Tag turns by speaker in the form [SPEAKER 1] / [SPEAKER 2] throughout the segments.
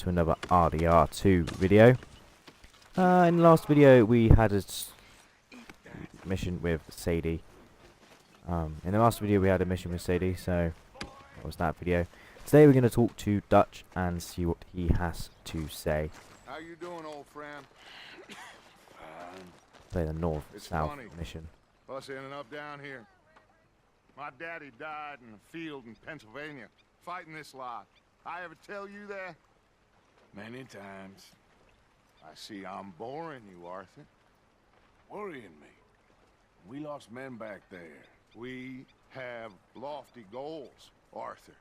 [SPEAKER 1] to another RDR2 video. In the last video we had a mission with Sadie. In the last video we had a mission with Sadie, so that was that video. Today we're going to talk to Dutch and see what he has to say.
[SPEAKER 2] How you doing, old friend?
[SPEAKER 1] Play the north-south mission.
[SPEAKER 2] Us ending up down here. My daddy died in a field in Pennsylvania, fighting this lot. I ever tell you that?
[SPEAKER 3] Many times.
[SPEAKER 2] I see I'm boring you, Arthur.
[SPEAKER 3] Worrying me. We lost men back there.
[SPEAKER 2] We have lofty goals, Arthur.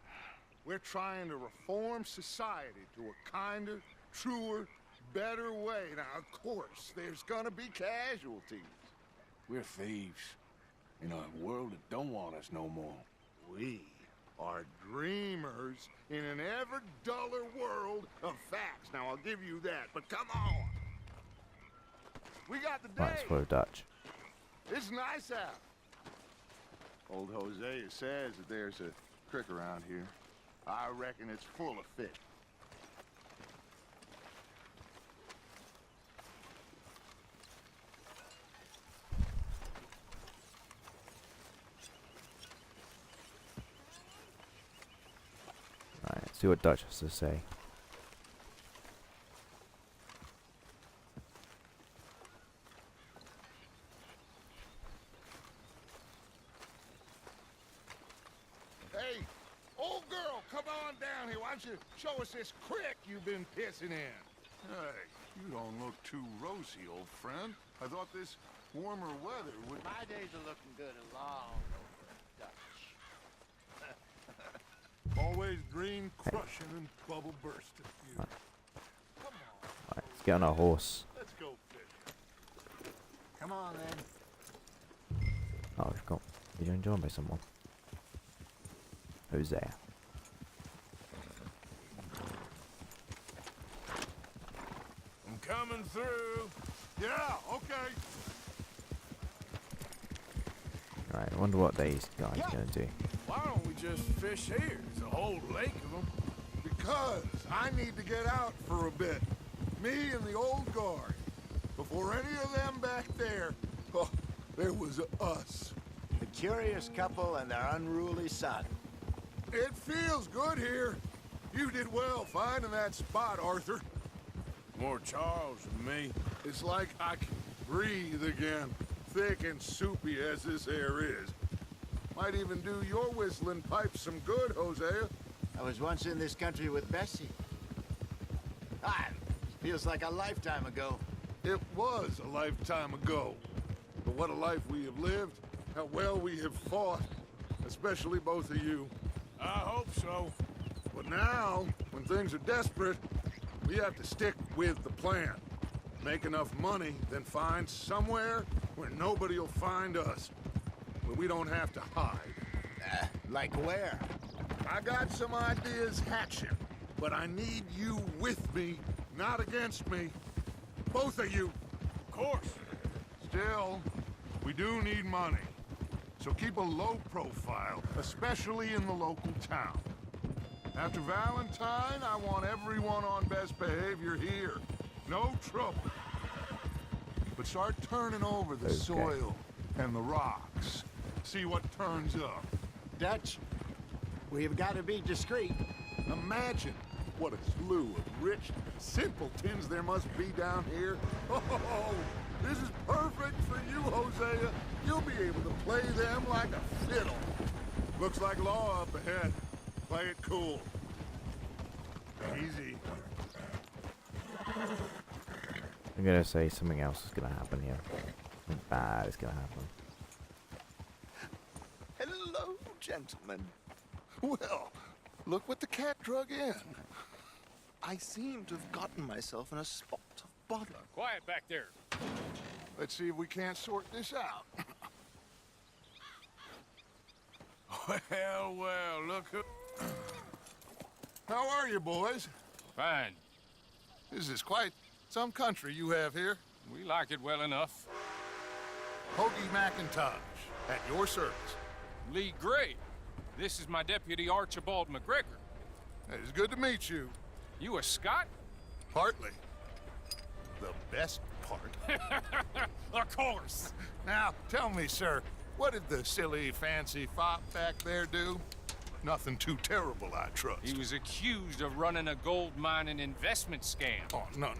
[SPEAKER 2] We're trying to reform society to a kinder, truer, better way. Now, of course, there's gonna be casualties.
[SPEAKER 3] We're thieves. In a world that don't want us no more.
[SPEAKER 2] We are dreamers in an ever duller world of facts. Now, I'll give you that, but come on. We got the day.
[SPEAKER 1] Right, let's follow Dutch.
[SPEAKER 2] It's nice out. Old Hosea says that there's a creek around here. I reckon it's full of fish.
[SPEAKER 1] Right, let's see what Dutch has to say.
[SPEAKER 2] Hey, old girl, come on down here. Why don't you show us this creek you've been pissing in? Hey, you don't look too rosy, old friend. I thought this warmer weather would...
[SPEAKER 4] My days are looking good and long over, Dutch.
[SPEAKER 2] Always green crushing and bubble bursting. Come on.
[SPEAKER 1] Right, let's get on our horse.
[SPEAKER 2] Let's go fish.
[SPEAKER 4] Come on, then.
[SPEAKER 1] Oh, we've been joined by someone. Hosea.
[SPEAKER 3] I'm coming through.
[SPEAKER 2] Yeah, okay.
[SPEAKER 1] Right, I wonder what these guys are going to do.
[SPEAKER 3] Why don't we just fish here? There's a whole lake of them.
[SPEAKER 2] Because I need to get out for a bit. Me and the old guard. Before any of them back there, oh, there was us.
[SPEAKER 4] The curious couple and their unruly son.
[SPEAKER 2] It feels good here. You did well finding that spot, Arthur.
[SPEAKER 3] More Charles than me.
[SPEAKER 2] It's like I can breathe again, thick and soupy as this air is. Might even do your whistling pipes some good, Hosea.
[SPEAKER 4] I was once in this country with Bessie. Feels like a lifetime ago.
[SPEAKER 2] It was a lifetime ago. But what a life we have lived, how well we have fought, especially both of you.
[SPEAKER 3] I hope so.
[SPEAKER 2] But now, when things are desperate, we have to stick with the plan. Make enough money, then find somewhere where nobody will find us. Where we don't have to hide.
[SPEAKER 4] Like where?
[SPEAKER 2] I got some ideas hatching, but I need you with me, not against me. Both of you.
[SPEAKER 3] Of course.
[SPEAKER 2] Still, we do need money. So keep a low profile, especially in the local town. After Valentine, I want everyone on best behavior here. No trouble. But start turning over the soil and the rocks. See what turns up.
[SPEAKER 4] Dutch, we've got to be discreet.
[SPEAKER 2] Imagine what a slew of rich simpletons there must be down here. Oh, this is perfect for you, Hosea. You'll be able to play them like a fiddle. Looks like law up ahead. Play it cool. Easy.
[SPEAKER 1] I'm going to say something else is going to happen here. Something bad is going to happen.
[SPEAKER 2] Hello, gentlemen. Well, look what the cat drug in. I seem to have gotten myself in a spot of bother.
[SPEAKER 3] Quiet back there.
[SPEAKER 2] Let's see if we can't sort this out.
[SPEAKER 3] Well, look who...
[SPEAKER 2] How are you, boys?
[SPEAKER 5] Fine.
[SPEAKER 2] This is quite some country you have here.
[SPEAKER 5] We like it well enough.
[SPEAKER 2] Hoagie McIntosh, at your service.
[SPEAKER 5] Lee Gray. This is my deputy, Archibald McGregor.
[SPEAKER 2] It's good to meet you.
[SPEAKER 5] You a Scot?
[SPEAKER 2] Partly. The best part.
[SPEAKER 5] Of course.
[SPEAKER 2] Now, tell me, sir, what did the silly, fancy fop back there do? Nothing too terrible, I trust.
[SPEAKER 5] He was accused of running a gold mining investment scam.
[SPEAKER 2] Oh, no.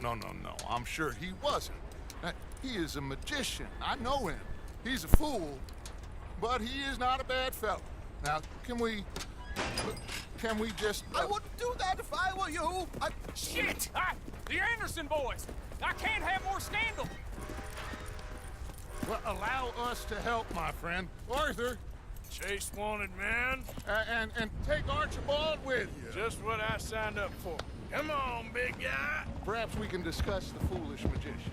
[SPEAKER 2] I'm sure he wasn't. He is a magician. I know him. He's a fool, but he is not a bad fellow. Now, can we just...
[SPEAKER 6] I wouldn't do that if I were you.
[SPEAKER 5] Shit! The Anderson boys! I can't have more scandal!
[SPEAKER 2] Well, allow us to help, my friend. Arthur,
[SPEAKER 3] Chase wanted man.
[SPEAKER 2] and take Archibald with you.
[SPEAKER 3] Just what I signed up for. Come on, big guy.
[SPEAKER 2] Perhaps we can discuss the foolish magician.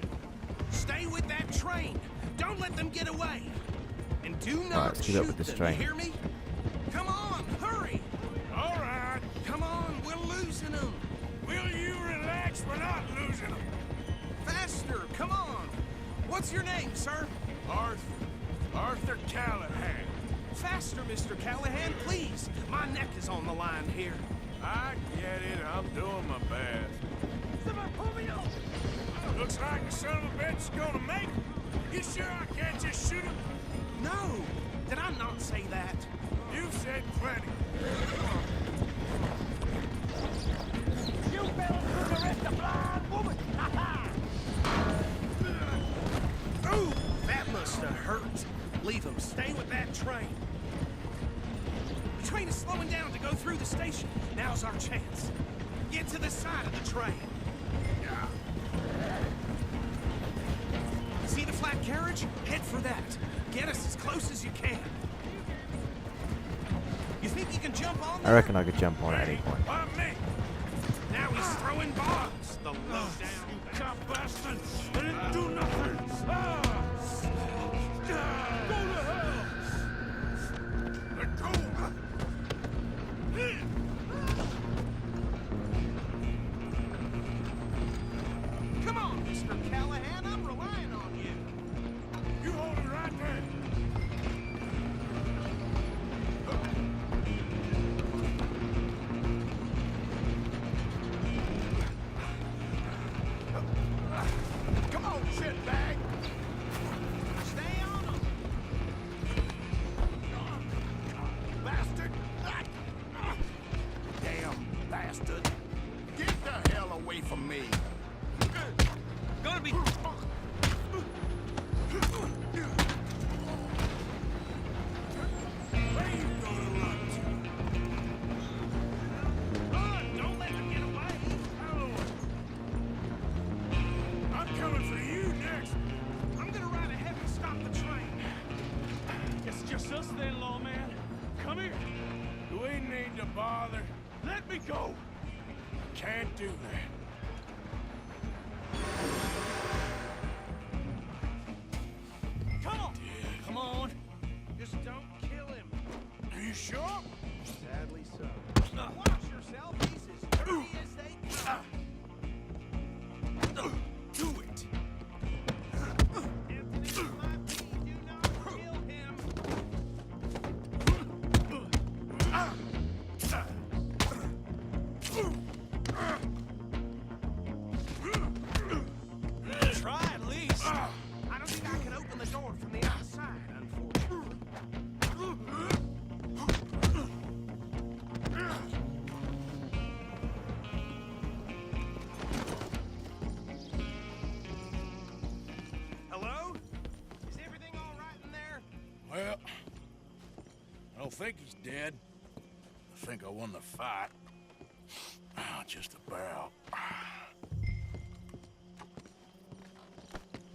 [SPEAKER 6] Stay with that train. Don't let them get away. And do not
[SPEAKER 1] let's keep up
[SPEAKER 6] shoot
[SPEAKER 1] with this
[SPEAKER 6] them.
[SPEAKER 1] train.
[SPEAKER 6] You hear me? Come on, hurry.
[SPEAKER 3] All right.
[SPEAKER 6] Come on, we're losing them.
[SPEAKER 3] Will you relax? We're not losing them.
[SPEAKER 6] Faster, come on. What's your name, sir?
[SPEAKER 3] Arthur Callahan.
[SPEAKER 6] Faster, Mr. Callahan, please. My neck is on the line here.
[SPEAKER 3] I get it. I'm doing my best.
[SPEAKER 6] Someone pull me over.
[SPEAKER 3] Looks like the son of a bitch is gonna make it. You sure I can't just shoot him?
[SPEAKER 6] No, did I not say that?
[SPEAKER 3] You've said plenty.
[SPEAKER 6] You fell through the rest of blind woman. Ooh, that must have hurt. Leave him. Stay with that train. The train is slowing down to go through the station. Now's our chance. Get to the side of the train. See the flat carriage? Head for that. Get us as close as you can. You think you can jump on
[SPEAKER 1] I
[SPEAKER 6] there?
[SPEAKER 1] reckon I could jump on at any point.
[SPEAKER 3] Why me?
[SPEAKER 6] Now he's throwing bombs. The low-down
[SPEAKER 3] Cop bastard! I didn't do nothing! Go to hell! Let go!
[SPEAKER 6] Come on, Mr. Callahan. I'm relying on you.
[SPEAKER 3] You hold it right there!
[SPEAKER 6] Come on, shitbag. Stay on him. Bastard. Damn bastard.
[SPEAKER 4] Get the hell away from me.
[SPEAKER 6] Gonna be...
[SPEAKER 3] Where you gonna run to?
[SPEAKER 6] Run! Don't let him get away.
[SPEAKER 3] I'm coming for you next!
[SPEAKER 6] I'm gonna ride ahead and stop the train.
[SPEAKER 5] It's just us then, lawman. Come here.
[SPEAKER 3] Do we need to bother?
[SPEAKER 5] Let me go.
[SPEAKER 3] Can't do that.
[SPEAKER 5] Come on. Come on.
[SPEAKER 6] Just don't kill him.
[SPEAKER 3] Are you sure?
[SPEAKER 6] Sadly so. Watch yourself. He's as dirty as they come.
[SPEAKER 3] Do it!
[SPEAKER 6] Anthony, my plea, do not kill him. Try at least. I don't think I can open the door from the outside, unfortunately. Hello? Is everything all right in there?
[SPEAKER 3] Well, I don't think he's dead. I think I won the fight. Just about.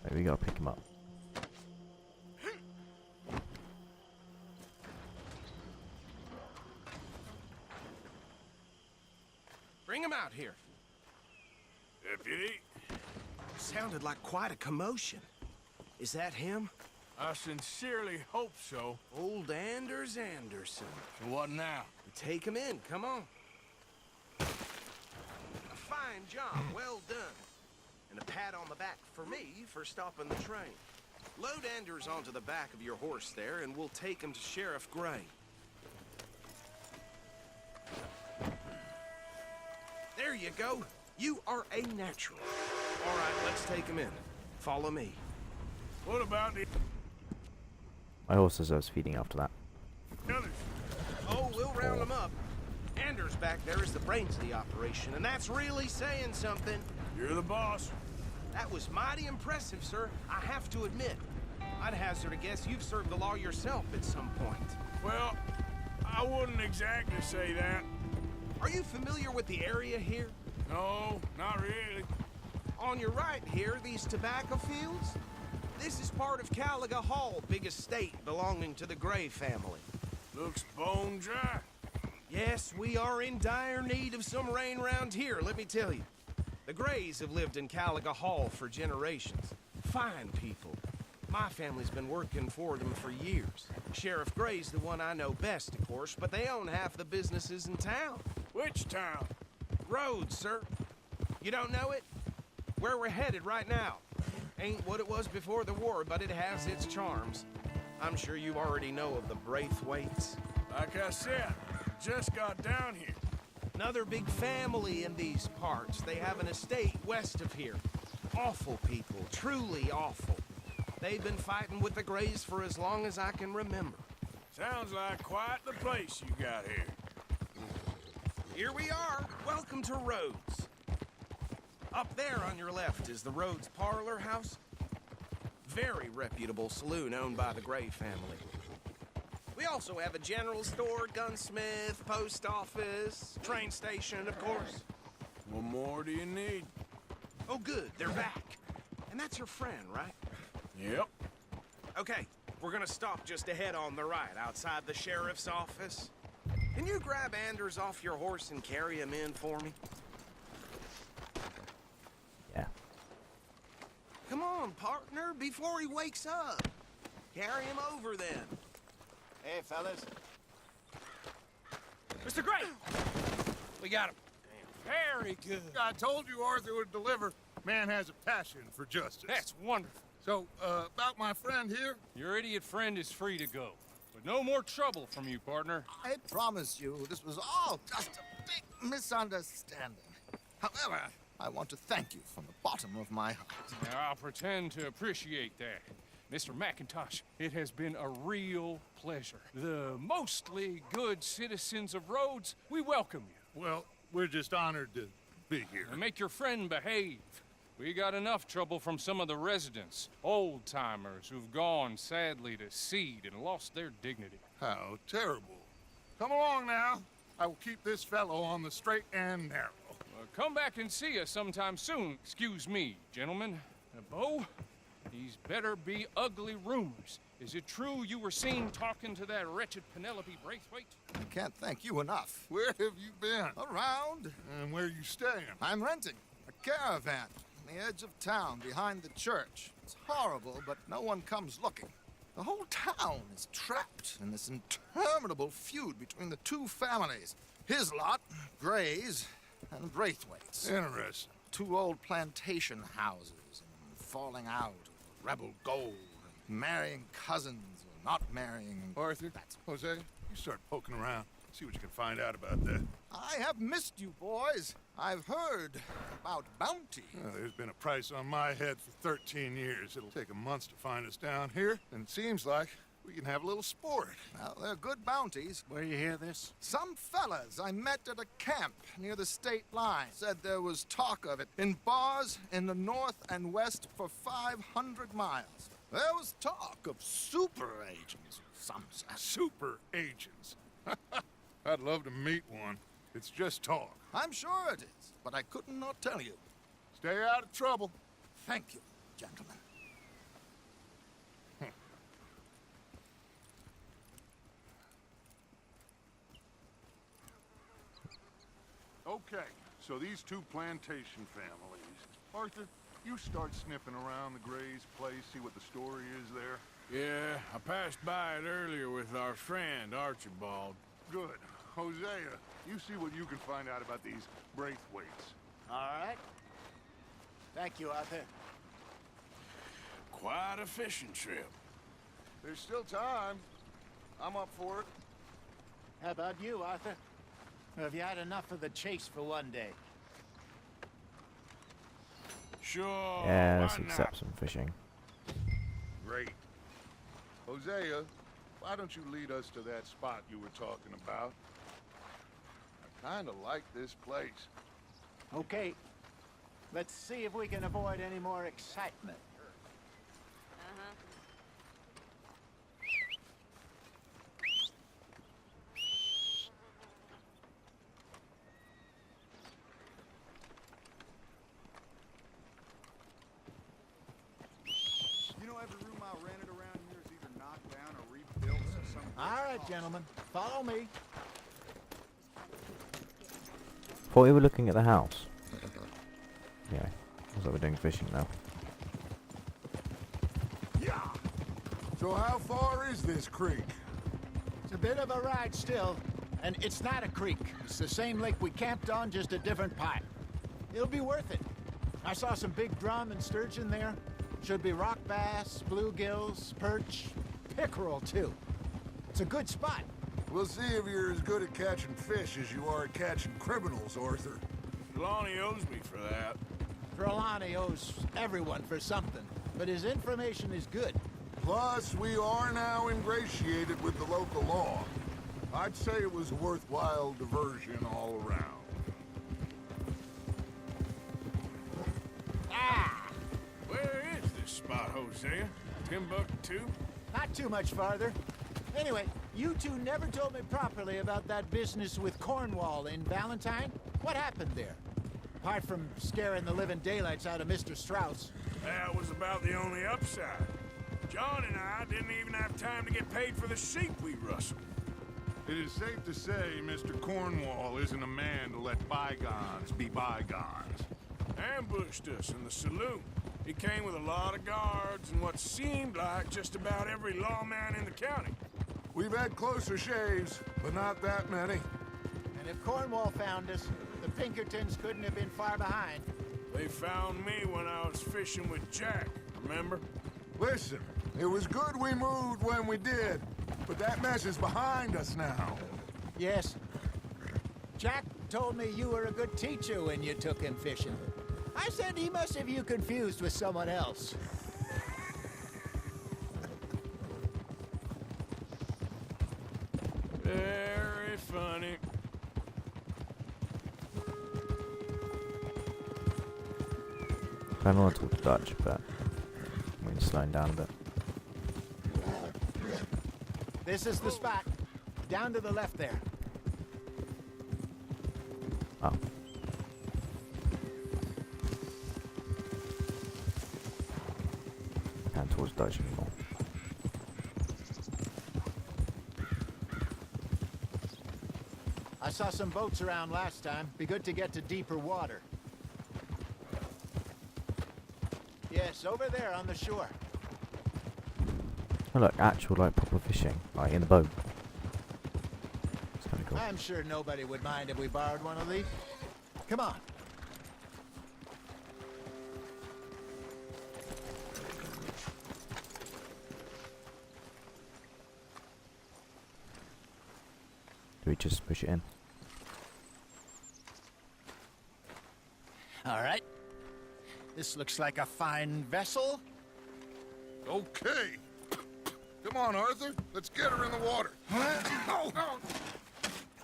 [SPEAKER 1] Maybe we gotta pick him up.
[SPEAKER 6] Bring him out here.
[SPEAKER 3] Deputy,
[SPEAKER 6] Sounded like quite a commotion. Is that him?
[SPEAKER 3] I sincerely hope so.
[SPEAKER 6] Old Anders Anderson.
[SPEAKER 3] So what now?
[SPEAKER 6] Take him in, come on. A fine job, well done. And a pat on the back for me for stopping the train. Load Anders onto the back of your horse there, and we'll take him to Sheriff Gray. There you go. You are a natural. All right, let's take him in. Follow me.
[SPEAKER 3] What about the
[SPEAKER 1] My horse deserves feeding after that.
[SPEAKER 3] others?
[SPEAKER 6] Oh, we'll round them up. Anders back there is the brains of the operation, and that's really saying something.
[SPEAKER 3] You're the boss.
[SPEAKER 6] That was mighty impressive, sir. I have to admit. I'd hazard a guess you've served the law yourself at some point.
[SPEAKER 3] Well, I wouldn't exactly say that.
[SPEAKER 6] Are you familiar with the area here?
[SPEAKER 3] No, not really.
[SPEAKER 6] On your right here, these tobacco fields? This is part of Caliga Hall, big estate belonging to the Gray family.
[SPEAKER 3] Looks bone dry.
[SPEAKER 6] Yes, we are in dire need of some rain round here, let me tell you. The Grays have lived in Caliga Hall for generations. Fine people. My family's been working for them for years. Sheriff Gray's the one I know best, of course, but they own half the businesses in town.
[SPEAKER 3] Which town?
[SPEAKER 6] Rhodes, sir. You don't know it? Where we're headed right now. Ain't what it was before the war, but it has its charms. I'm sure you already know of the Braithwaites.
[SPEAKER 3] Like I said, just got down here.
[SPEAKER 6] Another big family in these parts. They have an estate west of here. Awful people, truly awful. They've been fighting with the Grays for as long as I can remember.
[SPEAKER 3] Sounds like quite the place you got here.
[SPEAKER 6] Here we are. Welcome to Rhodes. Up there on your left is the Rhodes Parlor House. Very reputable saloon owned by the Gray family. We also have a general store, gunsmith, post office, train station, of course.
[SPEAKER 3] What more do you need?
[SPEAKER 6] Oh, good, they're back. And that's your friend, right?
[SPEAKER 3] Yep.
[SPEAKER 6] Okay, we're gonna stop just ahead on the right, outside the sheriff's office. Can you grab Anders off your horse and carry him in for me?
[SPEAKER 1] Yeah.
[SPEAKER 6] Come on, partner, before he wakes up. Carry him over then.
[SPEAKER 4] Hey, fellas.
[SPEAKER 5] Mr. Gray! We got him. Very good.
[SPEAKER 2] I told you Arthur would deliver. Man has a passion for justice.
[SPEAKER 5] That's wonderful.
[SPEAKER 2] So, about my friend here?
[SPEAKER 5] Your idiot friend is free to go. But no more trouble from you, partner.
[SPEAKER 7] I promise you, this was all just a big misunderstanding. However, I want to thank you from the bottom of my heart.
[SPEAKER 5] Now, I'll pretend to appreciate that. Mr. McIntosh, it has been a real pleasure. The mostly good citizens of Rhodes, we welcome you.
[SPEAKER 2] Well, we're just honored to be here.
[SPEAKER 5] And make your friend behave. We got enough trouble from some of the residents, old-timers who've gone, sadly, to seed and lost their dignity.
[SPEAKER 2] How terrible. Come along now. I will keep this fellow on the straight and narrow.
[SPEAKER 5] Come back and see us sometime soon. Excuse me, gentlemen. Bo, these better be ugly rumors. Is it true you were seen talking to that wretched Penelope Braithwaite?
[SPEAKER 7] I can't thank you enough.
[SPEAKER 2] Where have you been?
[SPEAKER 7] Around,
[SPEAKER 2] And where you staying?
[SPEAKER 7] I'm renting a caravan on the edge of town behind the church. It's horrible, but no one comes looking. The whole town is trapped in this interminable feud between the two families. His lot, Grays, and Braithwaite's.
[SPEAKER 2] Interesting.
[SPEAKER 7] Two old plantation houses and falling out of rebel gold, and marrying cousins or not marrying.
[SPEAKER 2] Arthur, Jose, you start poking around. See what you can find out about that.
[SPEAKER 7] I have missed you, boys. I've heard about bounty.
[SPEAKER 2] Well, there's been a price on my head for 13 years. It'll take a month to find us down here, and it seems like we can have a little sport.
[SPEAKER 7] Well, they're good bounties.
[SPEAKER 2] Where you hear this?
[SPEAKER 7] Some fellas I met at a camp near the state line said there was talk of it in bars in the north and west for 500 miles. There was talk of super agents, some said.
[SPEAKER 2] Super agents. I'd love to meet one. It's just talk.
[SPEAKER 7] I'm sure it is, but I couldn't not tell you.
[SPEAKER 2] Stay out of trouble.
[SPEAKER 7] Thank you, gentlemen.
[SPEAKER 2] Okay, so these two plantation families. Arthur, you start sniffing around the Grays' place, see what the story is there.
[SPEAKER 3] Yeah, I passed by it earlier with our friend, Archibald.
[SPEAKER 2] Good. Hosea, you see what you can find out about these Braithwaites.
[SPEAKER 4] All right. Thank you, Arthur.
[SPEAKER 3] Quite a fishing trip.
[SPEAKER 2] There's still time. I'm up for it.
[SPEAKER 4] How about you, Arthur? Or have you had enough of the chase for one day?
[SPEAKER 3] Sure.
[SPEAKER 1] Yeah, let's
[SPEAKER 3] why not?
[SPEAKER 1] accept some fishing.
[SPEAKER 2] Great. Hosea, why don't you lead us to that spot you were talking about? I kinda like this place.
[SPEAKER 4] Okay. Let's see if we can avoid any more excitement.
[SPEAKER 8] You know, every room I rented around here is either knocked down or rebuilt, so some...
[SPEAKER 4] All right, gentlemen. Follow me.
[SPEAKER 1] Thought we were looking at the house. Yeah, looks like we're doing fishing now.
[SPEAKER 2] So how far is this creek?
[SPEAKER 4] It's a bit of a ride still, and it's not a creek. It's the same lake we camped on, just a different pipe. It'll be worth it. I saw some big drum and sturgeon there. Should be rock bass, bluegills, perch, pickerel too. It's a good spot.
[SPEAKER 2] We'll see if you're as good at catching fish as you are at catching criminals, Arthur.
[SPEAKER 3] Lonnie owes me for that.
[SPEAKER 4] Trelawney owes everyone for something, but his information is good.
[SPEAKER 2] Plus, we are now ingratiated with the local law. I'd say it was a worthwhile diversion all around.
[SPEAKER 3] Where is this spot, Hosea? Timbuktu?
[SPEAKER 4] Not too much farther. Anyway, you two never told me properly about that business with Cornwall in Valentine. What happened there? Apart from scaring the living daylights out of Mr. Strauss.
[SPEAKER 3] That was about the only upside. John and I didn't even have time to get paid for the sheep we rustled.
[SPEAKER 2] It is safe to say Mr. Cornwall isn't a man to let bygones be bygones.
[SPEAKER 3] Ambushed us in the saloon. He came with a lot of guards and what seemed like just about every lawman in the county.
[SPEAKER 2] We've had closer shaves, but not that many.
[SPEAKER 4] And if Cornwall found us, the Pinkertons couldn't have been far behind.
[SPEAKER 3] They found me when I was fishing with Jack, remember?
[SPEAKER 2] Listen, it was good we moved when we did, but that mess is behind us now.
[SPEAKER 4] Yes. Jack told me you were a good teacher when you took him fishing. I said he must have you confused with someone else.
[SPEAKER 3] Very funny.
[SPEAKER 1] I don't want to talk Dutch, but we're slowing down a bit.
[SPEAKER 4] This is the spot. Down to the left there.
[SPEAKER 1] Oh. Can't towards Dutch anymore.
[SPEAKER 4] I saw some boats around last time. Be good to get to deeper water. Yes, over there on the shore.
[SPEAKER 1] Oh look, actual like proper fishing, like in the boat. It's kind of cool.
[SPEAKER 4] I'm sure nobody would mind if we borrowed one of these. Come on.
[SPEAKER 1] Do we just push it in?
[SPEAKER 4] All right. This looks like a fine vessel.
[SPEAKER 2] Okay. Come on, Arthur. Let's get her in the water.
[SPEAKER 4] Oh,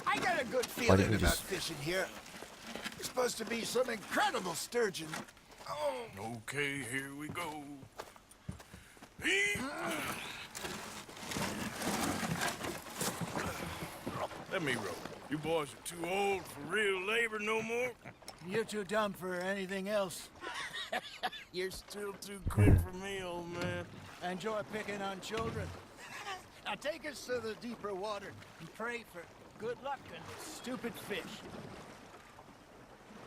[SPEAKER 4] I got a good
[SPEAKER 1] Why
[SPEAKER 4] feeling
[SPEAKER 1] didn't you
[SPEAKER 4] about
[SPEAKER 1] just...
[SPEAKER 4] fishing here. There's supposed to be some incredible sturgeon. Oh,
[SPEAKER 3] Okay, here we go. Let me roll. You boys are too old for real labor no more.
[SPEAKER 4] you're too dumb for anything else.
[SPEAKER 3] You're still too quick for me, old man.
[SPEAKER 4] Enjoy picking on children. Now take us to the deeper water and pray for good luck and stupid fish.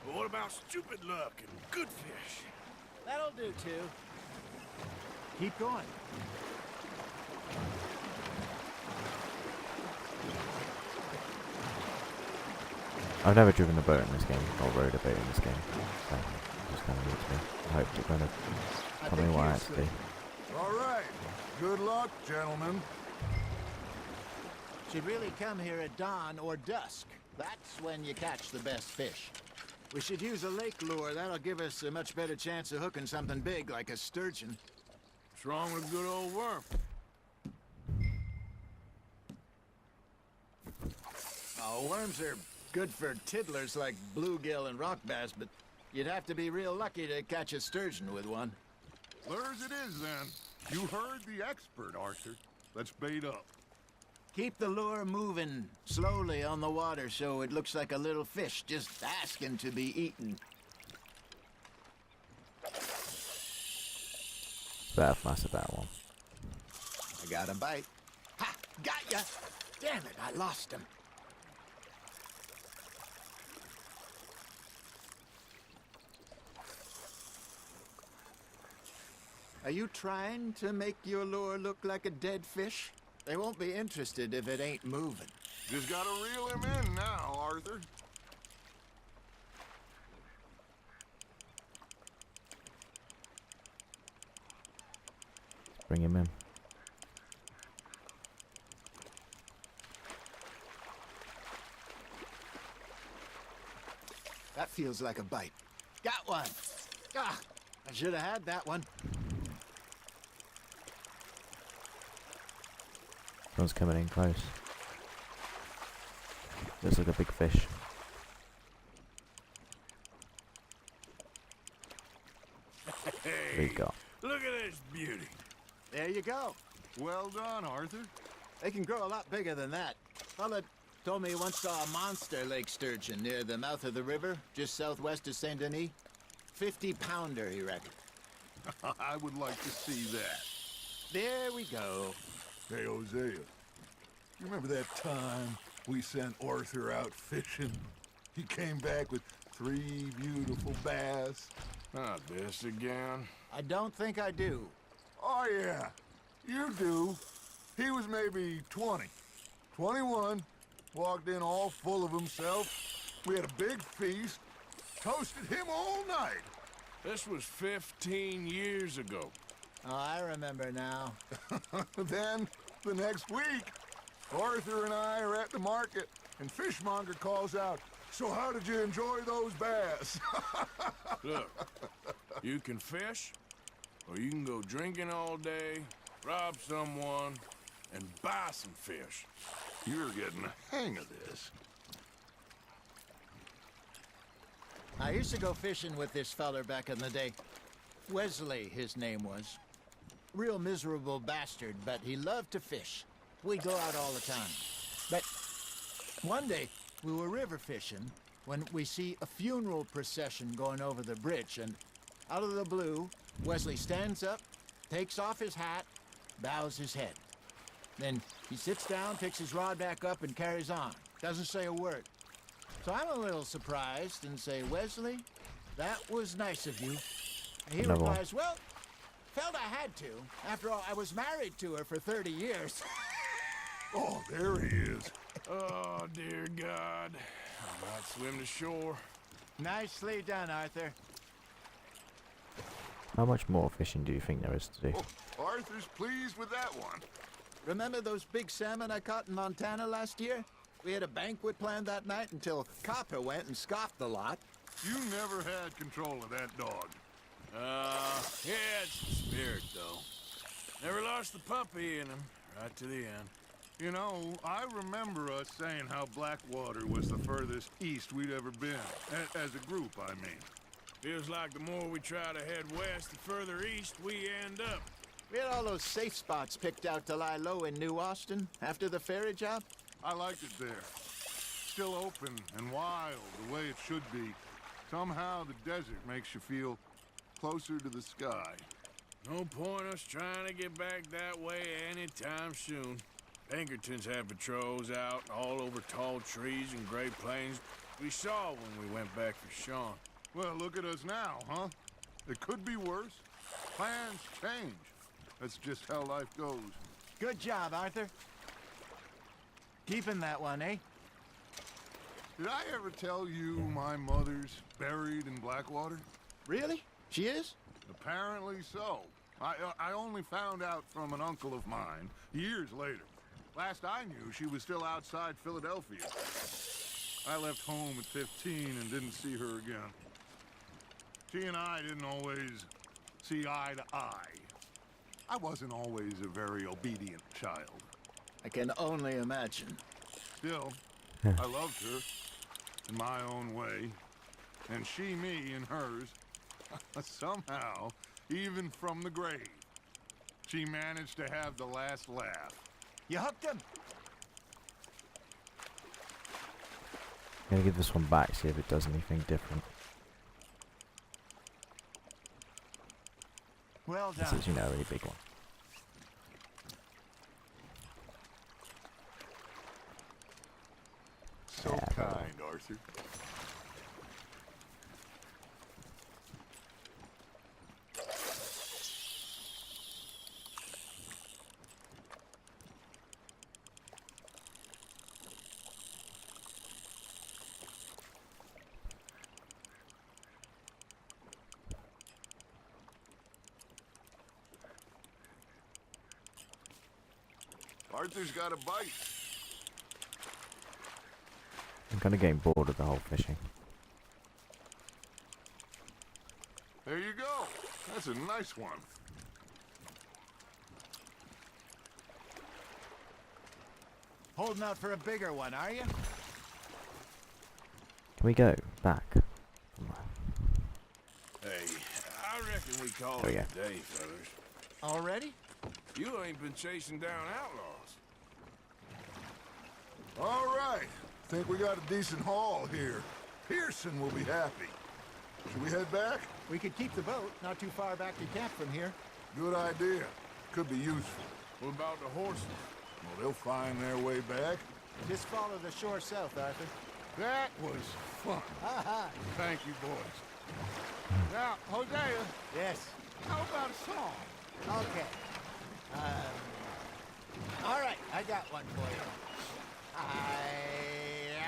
[SPEAKER 3] But what about stupid luck and good fish?
[SPEAKER 4] That'll do too. Keep going.
[SPEAKER 1] I've never driven a boat in this game, or rowed a boat in this game, so it's just kind of new to me. I hope to kind of tell me what I have to do.
[SPEAKER 2] All right. Good luck, gentlemen.
[SPEAKER 4] Should really come here at dawn or dusk. That's when you catch the best fish. We should use a lake lure. That'll give us a much better chance of hooking something big like a sturgeon.
[SPEAKER 3] What's wrong with a good old worm?
[SPEAKER 4] Oh, worms are good for tiddlers like bluegill and rock bass, but you'd have to be real lucky to catch a sturgeon with one.
[SPEAKER 2] Lures it is, then. You heard the expert, Arthur. Let's bait up.
[SPEAKER 4] Keep the lure moving slowly on the water so it looks like a little fish just asking to be eaten.
[SPEAKER 1] Better fuss at that one.
[SPEAKER 4] I got a bite. Ha! Got ya! Damn it, I lost him. Are you trying to make your lure look like a dead fish? They won't be interested if it ain't moving.
[SPEAKER 2] Just gotta reel him in now, Arthur.
[SPEAKER 1] Bring him in.
[SPEAKER 4] That feels like a bite. Got one! Ah! I should have had that one.
[SPEAKER 1] One's coming in close. Looks like a big fish.
[SPEAKER 3] Hey,
[SPEAKER 1] There you go.
[SPEAKER 3] look at this beauty.
[SPEAKER 4] There you go.
[SPEAKER 2] Well done, Arthur.
[SPEAKER 4] They can grow a lot bigger than that. Fella told me he once saw a monster lake sturgeon near the mouth of the river, just southwest of Saint Denis. 50-pounder, he reckoned.
[SPEAKER 2] I would like to see that.
[SPEAKER 4] There we go.
[SPEAKER 2] Hey, Hosea. You remember that time we sent Arthur out fishing? He came back with 3 beautiful bass.
[SPEAKER 3] Not this again.
[SPEAKER 4] I don't think I do.
[SPEAKER 2] Oh, yeah. You do. He was maybe 20. 21. Walked in all full of himself. We had a big feast. Toasted him all night.
[SPEAKER 3] This was 15 years ago.
[SPEAKER 4] Oh, I remember now.
[SPEAKER 2] Then, the next week, Arthur and I are at the market, and Fishmonger calls out, "So how did you enjoy those bass?"
[SPEAKER 3] Look, you can fish, or you can go drinking all day, rob someone, and buy some fish.
[SPEAKER 2] You're getting the hang of this.
[SPEAKER 4] I used to go fishing with this feller back in the day. Wesley, his name was. Real miserable bastard, but he loved to fish. We'd go out all the time. But one day, we were river fishing when we see a funeral procession going over the bridge, and out of the blue, Wesley stands up, takes off his hat, bows his head. Then he sits down, picks his rod back up, and carries on. Doesn't say a word. So I'm a little surprised and say, "Wesley, that was nice of you." And he
[SPEAKER 1] Another one.
[SPEAKER 4] replies, "Well, felt I had to. After all, I was married to her for 30 years.
[SPEAKER 2] Oh, there he is.
[SPEAKER 3] Oh, dear God. I might swim to shore.
[SPEAKER 4] Nicely done, Arthur.
[SPEAKER 1] How much more fishing do you think there is to do?
[SPEAKER 2] Oh, Arthur's pleased with that one.
[SPEAKER 4] Remember those big salmon I caught in Montana last year? We had a banquet planned that night until Copper went and scoffed the lot.
[SPEAKER 2] You never had control of that dog.
[SPEAKER 3] Yeah, it's the spirit, though. Never lost the puppy in him, right to the end.
[SPEAKER 2] You know, I remember us saying how Blackwater was the furthest east we'd ever been. As a group, I mean.
[SPEAKER 3] Feels like the more we try to head west, the further east we end up.
[SPEAKER 4] We had all those safe spots picked out to lie low in New Austin after the ferry job.
[SPEAKER 2] I liked it there. Still open and wild, the way it should be. Somehow the desert makes you feel closer to the sky.
[SPEAKER 3] No point us trying to get back that way anytime soon. Pinkertons had patrols out all over tall trees and Great Plains. We saw when we went back for Sean.
[SPEAKER 2] Well, look at us now, huh? It could be worse. Plans change. That's just how life goes.
[SPEAKER 4] Good job, Arthur. Keeping that one, eh?
[SPEAKER 2] Did I ever tell you my mother's buried in Blackwater?
[SPEAKER 4] Really? She is?
[SPEAKER 2] Apparently so. I only found out from an uncle of mine years later. Last I knew, she was still outside Philadelphia. I left home at 15 and didn't see her again. She and I didn't always see eye to eye. I wasn't always a very obedient child.
[SPEAKER 4] I can only imagine.
[SPEAKER 2] Still, I loved her in my own way, and she me in hers. Somehow, even from the grave, she managed to have the last laugh.
[SPEAKER 4] You hooked him?
[SPEAKER 1] I'm gonna give this one back, see if it does anything different.
[SPEAKER 4] Well
[SPEAKER 1] This
[SPEAKER 4] done.
[SPEAKER 1] is, you know, a really big one.
[SPEAKER 2] So
[SPEAKER 1] Yeah, well.
[SPEAKER 2] kind, Arthur. Arthur's got a bite.
[SPEAKER 1] I'm kind of getting bored of the whole fishing.
[SPEAKER 2] There you go. That's a nice one.
[SPEAKER 4] Holding out for a bigger one, are you?
[SPEAKER 1] Can we go back?
[SPEAKER 3] Hey, I reckon we call
[SPEAKER 1] There we
[SPEAKER 3] it
[SPEAKER 1] go.
[SPEAKER 3] a day, fellas.
[SPEAKER 4] Already?
[SPEAKER 3] You ain't been chasing down outlaws.
[SPEAKER 2] All right. Think we got a decent haul here. Pearson will be happy. Should we head back?
[SPEAKER 4] We could keep the boat not too far back to camp from here.
[SPEAKER 2] Good idea. Could be useful.
[SPEAKER 3] What about the horses?
[SPEAKER 2] Well, they'll find their way back.
[SPEAKER 4] Just follow the shore south, Arthur.
[SPEAKER 2] That was fun. Thank you, boys. Now, Hosea,
[SPEAKER 4] Yes.
[SPEAKER 2] how about a song?
[SPEAKER 4] Okay. All right, I got one for you. I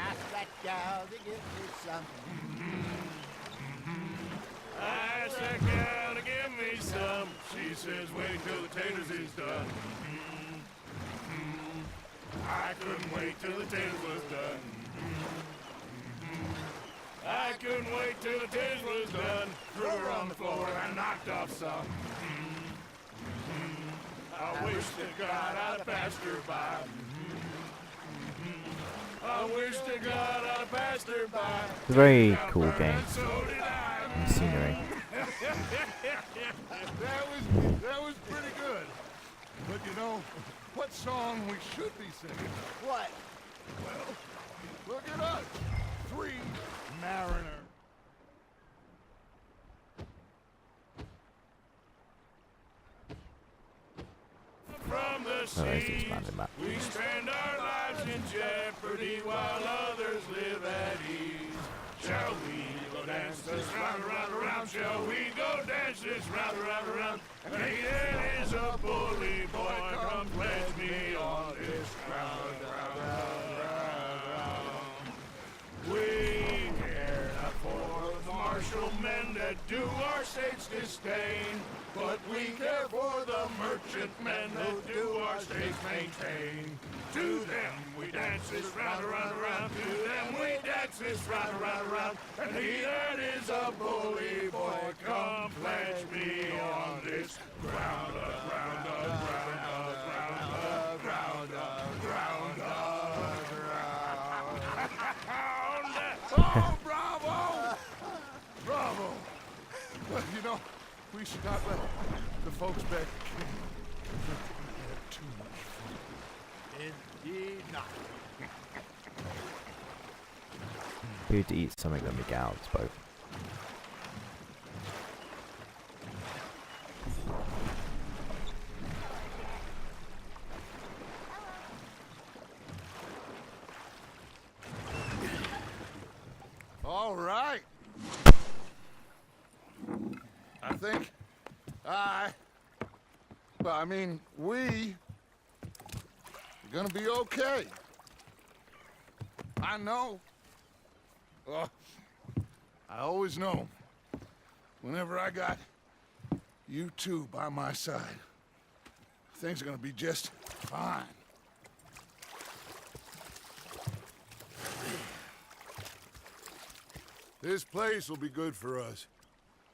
[SPEAKER 4] asked that gal to give me something.
[SPEAKER 3] I asked that gal to give me some. She says, wait till the taters is done. I couldn't wait till the taters was done. I couldn't wait till the taters was done. Threw her on the floor and knocked off some. I wish to God I'd passed her by. I wish to God I'd passed her by.
[SPEAKER 1] It's a very cool game.
[SPEAKER 3] And so did I.
[SPEAKER 1] And scenery.
[SPEAKER 2] That was pretty good. But you know, what song we should be singing?
[SPEAKER 4] What?
[SPEAKER 2] Well, look at us. Three Mariner.
[SPEAKER 3] From the
[SPEAKER 1] Oh, there's the
[SPEAKER 3] sea,
[SPEAKER 1] expanded map.
[SPEAKER 3] we spend our lives in jeopardy while others live at ease. Shall we go dance this round, around, around? Shall we go dance this round, around, around? Hayden is a bully boy, come pledge me on this ground, ground. We care not for the martial men that do our state's disdain, but we care for the merchant men that do our state's maintain. To them we dance this round, around, around. To them we dance this round, around, around. And he that is a bully boy, come pledge me on this ground, ground, ground, ground, ground, ground, ground. Oh, bravo! Bravo! Well, you know, we should not let the folks back have too much fun.
[SPEAKER 4] Indeed not.
[SPEAKER 1] Food to eat something, then we get out of this boat.
[SPEAKER 2] All right. I think we are gonna be okay. I know. I always know. Whenever I got you two by my side, things are gonna be just fine. This place will be good for us.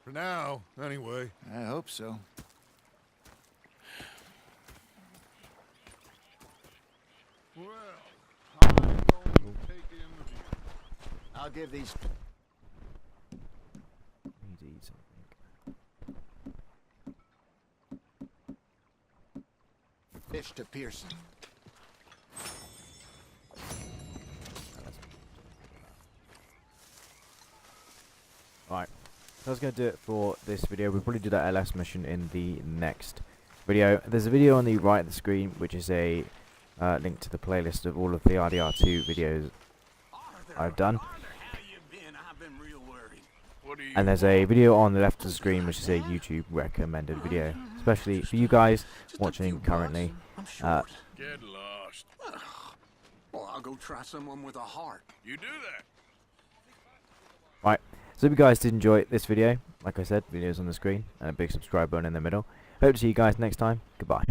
[SPEAKER 2] For now, anyway.
[SPEAKER 4] I hope so.
[SPEAKER 2] Well, I'm going to take in the view.
[SPEAKER 4] I'll give these
[SPEAKER 1] Need to eat something.
[SPEAKER 4] fish to Pearson.
[SPEAKER 1] Right, so that's going to do it for this video. We'll probably do that LS mission in the next video. There's a video on the right of the screen, which is a link to the playlist of all of the RDR2 videos I've done. And there's a video on the left of the screen, which is a YouTube recommended video, especially for you guys watching currently.
[SPEAKER 3] Get lost.
[SPEAKER 8] Well, I'll go try someone with a heart.
[SPEAKER 3] You do that.
[SPEAKER 1] Right, so if you guys did enjoy this video, like I said, videos on the screen and a big subscribe button in the middle. Hope to see you guys next time. Goodbye.